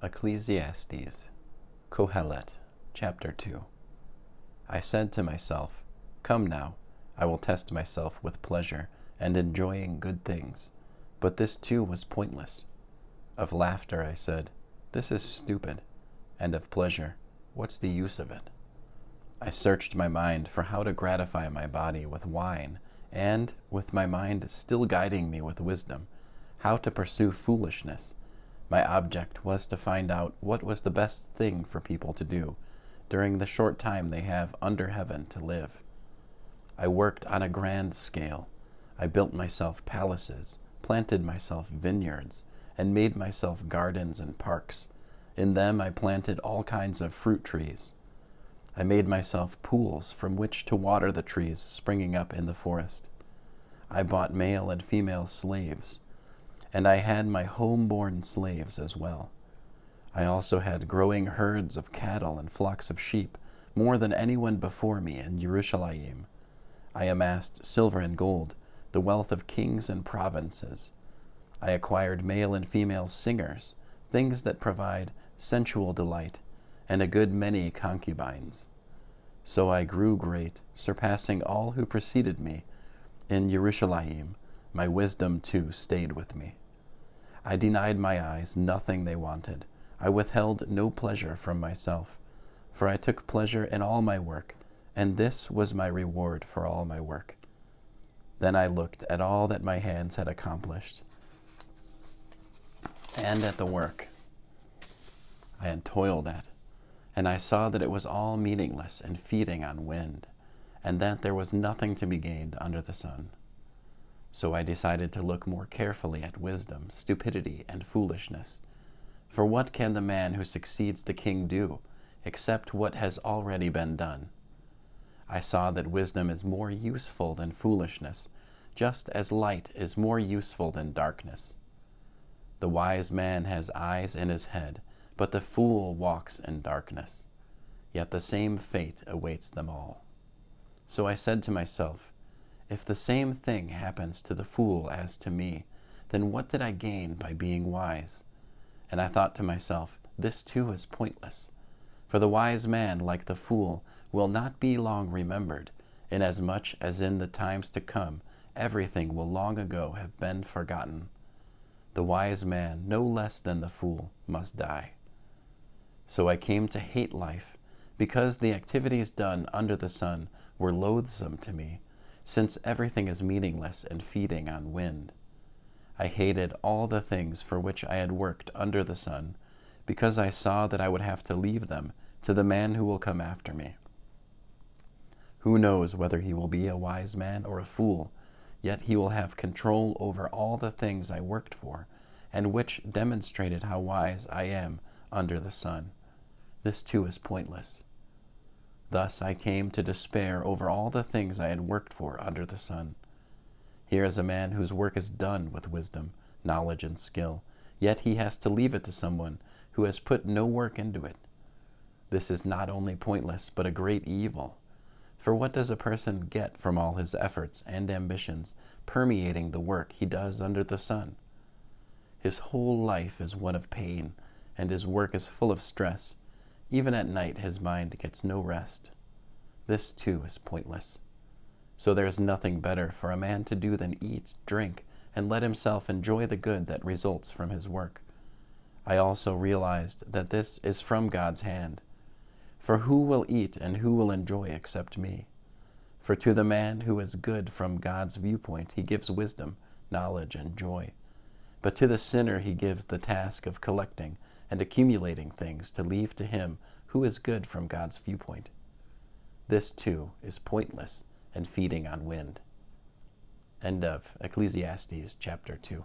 Ecclesiastes, Kohelet, chapter 2. I said to myself, "Come now, I will test myself with pleasure and enjoying good things." But this too was pointless. Of laughter I said, "This is stupid," and of pleasure, "What's the use of it?" I searched my mind for how to gratify my body with wine, and, with my mind still guiding me with wisdom, how to pursue foolishness. My object was to find out what was the best thing for people to do during the short time they have under heaven to live. I worked on a grand scale. I built myself palaces, planted myself vineyards, and made myself gardens and parks. In them I planted all kinds of fruit trees. I made myself pools from which to water the trees springing up in the forest. I bought male and female slaves, and I had my home-born slaves as well. I also had growing herds of cattle and flocks of sheep, more than anyone before me in Yerushalayim. I amassed silver and gold, the wealth of kings and provinces. I acquired male and female singers, things that provide sensual delight, and a good many concubines. So I grew great, surpassing all who preceded me. In Yerushalayim, my wisdom too stayed with me. I denied my eyes nothing they wanted. I withheld no pleasure from myself, for I took pleasure in all my work, and this was my reward for all my work. Then I looked at all that my hands had accomplished, and at the work I had toiled at, and I saw that it was all meaningless and feeding on wind, and that there was nothing to be gained under the sun. So I decided to look more carefully at wisdom, stupidity, and foolishness. For what can the man who succeeds the king do, except what has already been done? I saw that wisdom is more useful than foolishness, just as light is more useful than darkness. The wise man has eyes in his head, but the fool walks in darkness. Yet the same fate awaits them all. So I said to myself, if the same thing happens to the fool as to me, then what did I gain by being wise? And I thought to myself, this too is pointless. For the wise man, like the fool, will not be long remembered, inasmuch as in the times to come everything will long ago have been forgotten. The wise man, no less than the fool, must die. So I came to hate life, because the activities done under the sun were loathsome to me, since everything is meaningless and feeding on wind. I hated all the things for which I had worked under the sun, because I saw that I would have to leave them to the man who will come after me. Who knows whether he will be a wise man or a fool, yet he will have control over all the things I worked for, and which demonstrated how wise I am under the sun. This too is pointless. Thus I came to despair over all the things I had worked for under the sun. Here is a man whose work is done with wisdom, knowledge, and skill, yet he has to leave it to someone who has put no work into it. This is not only pointless, but a great evil. For what does a person get from all his efforts and ambitions permeating the work he does under the sun? His whole life is one of pain, and his work is full of stress. Even at night his mind gets no rest. This too is pointless. So there is nothing better for a man to do than eat, drink, and let himself enjoy the good that results from his work. I also realized that this is from God's hand. For who will eat and who will enjoy except me? For to the man who is good from God's viewpoint he gives wisdom, knowledge, and joy. But to the sinner he gives the task of collecting and accumulating things to leave to him who is good from God's viewpoint. This too is pointless and feeding on wind. End of Ecclesiastes chapter 2.